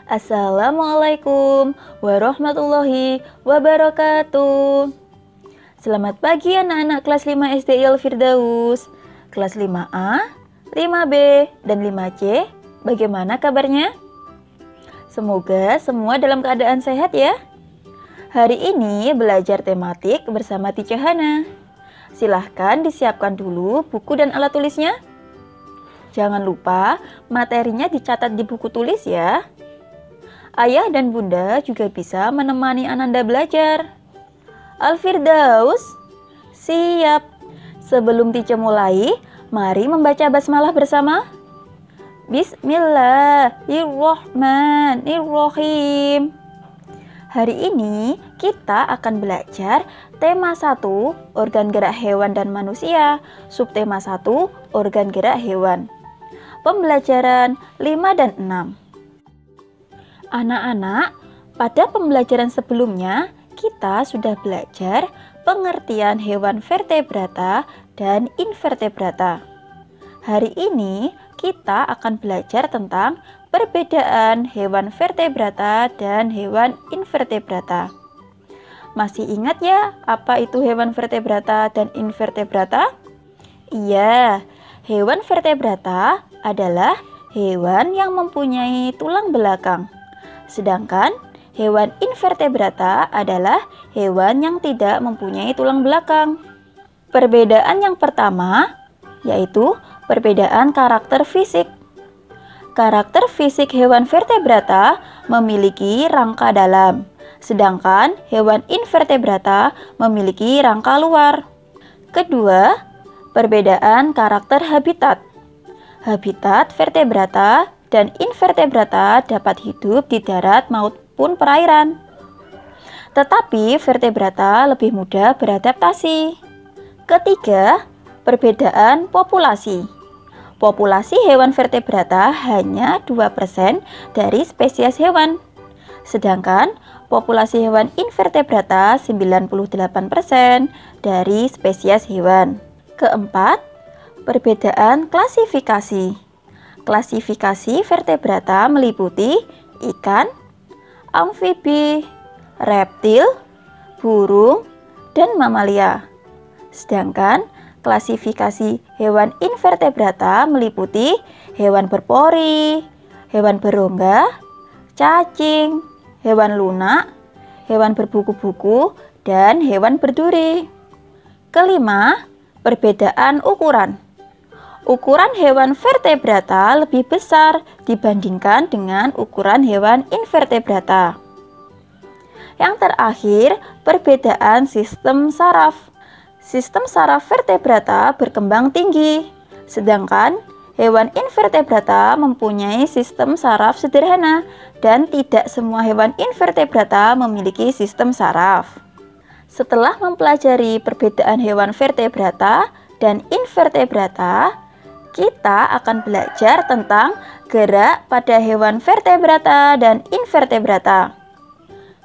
Assalamualaikum warahmatullahi wabarakatuh. Selamat pagi anak-anak kelas 5 SD Al-Firdaus, kelas 5A, 5B, dan 5C. Bagaimana kabarnya? Semoga semua dalam keadaan sehat ya. Hari ini belajar tematik bersama Teacher Hana. Silahkan disiapkan dulu buku dan alat tulisnya. Jangan lupa materinya dicatat di buku tulis ya. Ayah dan bunda juga bisa menemani Ananda belajar. Al-Firdaus, siap. Sebelum Teacher mulai, mari membaca basmalah bersama. Bismillahirrahmanirrahim. Hari ini kita akan belajar tema 1, organ gerak hewan dan manusia, subtema 1, organ gerak hewan. Pembelajaran 5 dan 6. Anak-anak, pada pembelajaran sebelumnya kita sudah belajar pengertian hewan vertebrata dan invertebrata. Hari ini kita akan belajar tentang perbedaan hewan vertebrata dan hewan invertebrata. Masih ingat ya apa itu hewan vertebrata dan invertebrata? Iya, hewan vertebrata adalah hewan yang mempunyai tulang belakang. Sedangkan hewan invertebrata adalah hewan yang tidak mempunyai tulang belakang. Perbedaan yang pertama yaitu perbedaan karakter fisik. Karakter fisik hewan vertebrata memiliki rangka dalam, sedangkan hewan invertebrata memiliki rangka luar. Kedua, perbedaan karakter habitat. Habitat vertebrata dan invertebrata dapat hidup di darat maupun perairan. Tetapi vertebrata lebih mudah beradaptasi. Ketiga, perbedaan populasi. Populasi hewan vertebrata hanya 2% dari spesies hewan. Sedangkan populasi hewan invertebrata 98% dari spesies hewan. Keempat, perbedaan klasifikasi. Klasifikasi vertebrata meliputi ikan, amfibi, reptil, burung, dan mamalia. Sedangkan klasifikasi hewan invertebrata meliputi hewan berpori, hewan berongga, cacing, hewan lunak, hewan berbuku-buku, dan hewan berduri. Kelima, perbedaan ukuran. Ukuran hewan vertebrata lebih besar dibandingkan dengan ukuran hewan invertebrata. Yang terakhir, perbedaan sistem saraf. Sistem saraf vertebrata berkembang tinggi, sedangkan hewan invertebrata mempunyai sistem saraf sederhana dan tidak semua hewan invertebrata memiliki sistem saraf. Setelah mempelajari perbedaan hewan vertebrata dan invertebrata, kita akan belajar tentang gerak pada hewan vertebrata dan invertebrata.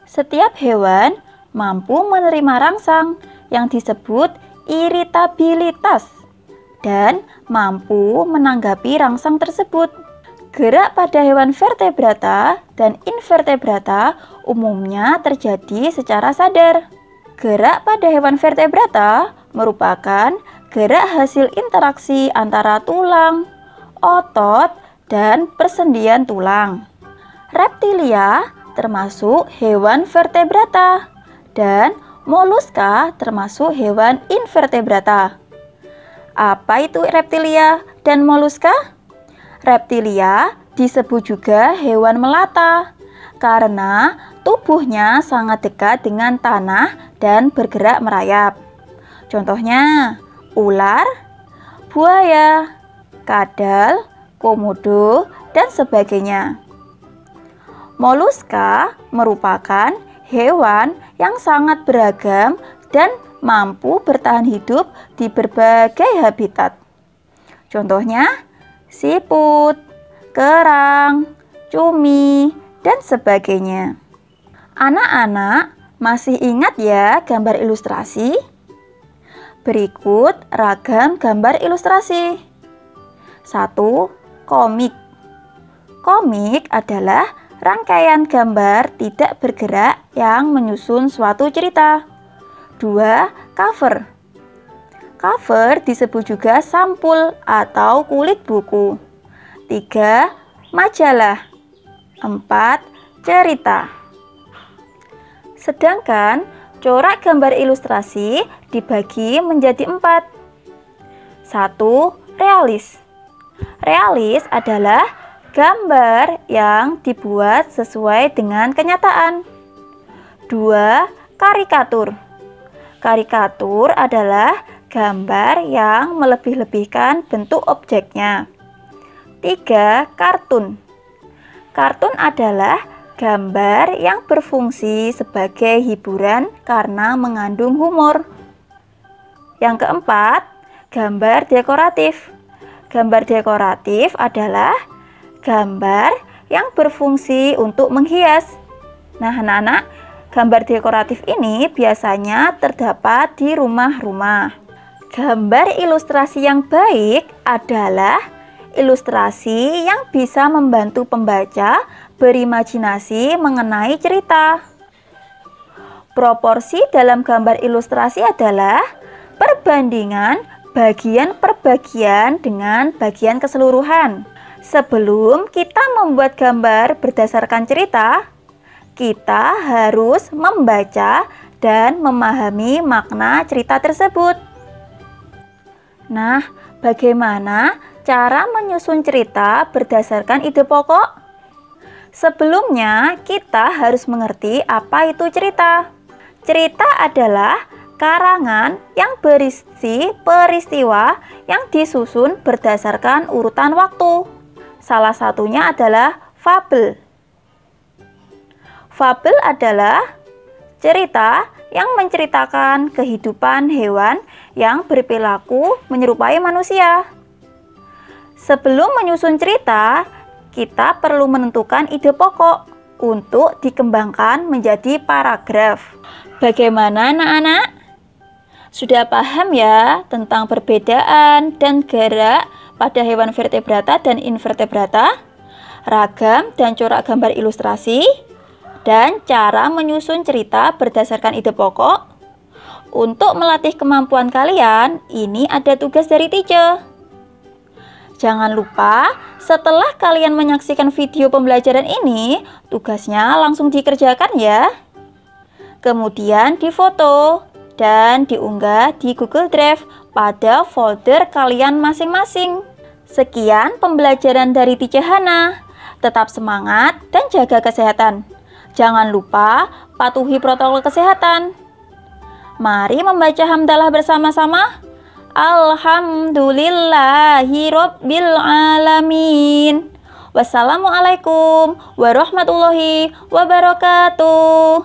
Setiap hewan mampu menerima rangsang yang disebut iritabilitas dan mampu menanggapi rangsang tersebut. Gerak pada hewan vertebrata dan invertebrata umumnya terjadi secara sadar. Gerak pada hewan vertebrata merupakan gerak hasil interaksi antara tulang, otot, dan persendian tulang. Reptilia termasuk hewan vertebrata dan moluska termasuk hewan invertebrata. Apa itu reptilia dan moluska? Reptilia disebut juga hewan melata karena tubuhnya sangat dekat dengan tanah dan bergerak merayap. Contohnya, ular, buaya, kadal, komodo, dan sebagainya. Moluska merupakan hewan yang sangat beragam dan mampu bertahan hidup di berbagai habitat. Contohnya, siput, kerang, cumi, dan sebagainya. Anak-anak masih ingat ya gambar ilustrasi? Berikut ragam gambar ilustrasi. 1. Komik. Komik adalah rangkaian gambar tidak bergerak yang menyusun suatu cerita. 2. Cover. Cover disebut juga sampul atau kulit buku. 3. Majalah. 4. Cerita. Sedangkan corak gambar ilustrasi dibagi menjadi 4. 1. Realis. Realis adalah gambar yang dibuat sesuai dengan kenyataan. 2. Karikatur. Karikatur adalah gambar yang melebih-lebihkan bentuk objeknya. 3. Kartun. Kartun adalah gambar yang berfungsi sebagai hiburan karena mengandung humor. Yang keempat, gambar dekoratif. Gambar dekoratif adalah gambar yang berfungsi untuk menghias. Nah, anak-anak, gambar dekoratif ini biasanya terdapat di rumah-rumah. Gambar ilustrasi yang baik adalah ilustrasi yang bisa membantu pembaca berimajinasi mengenai cerita. Proporsi dalam gambar ilustrasi adalah perbandingan bagian per bagian dengan bagian keseluruhan. Sebelum kita membuat gambar berdasarkan cerita, kita harus membaca dan memahami makna cerita tersebut. Nah, bagaimana cara menyusun cerita berdasarkan ide pokok? Sebelumnya, kita harus mengerti apa itu cerita. Cerita adalah karangan yang berisi peristiwa yang disusun berdasarkan urutan waktu. Salah satunya adalah fabel. Fabel adalah cerita yang menceritakan kehidupan hewan yang berperilaku menyerupai manusia. Sebelum menyusun cerita, kita perlu menentukan ide pokok untuk dikembangkan menjadi paragraf. Bagaimana anak-anak? Sudah paham ya tentang perbedaan dan gerak pada hewan vertebrata dan invertebrata, ragam dan corak gambar ilustrasi, dan cara menyusun cerita berdasarkan ide pokok? Untuk melatih kemampuan kalian, ini ada tugas dari teacher. Jangan lupa, setelah kalian menyaksikan video pembelajaran ini, tugasnya langsung dikerjakan ya. Kemudian difoto dan diunggah di Google Drive pada folder kalian masing-masing. Sekian pembelajaran dari Teacher Hana. Tetap semangat dan jaga kesehatan. Jangan lupa patuhi protokol kesehatan. Mari membaca hamdalah bersama-sama. Alhamdulillahi Rabbil Alamin. Wassalamualaikum warahmatullahi wabarakatuh.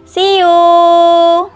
See you.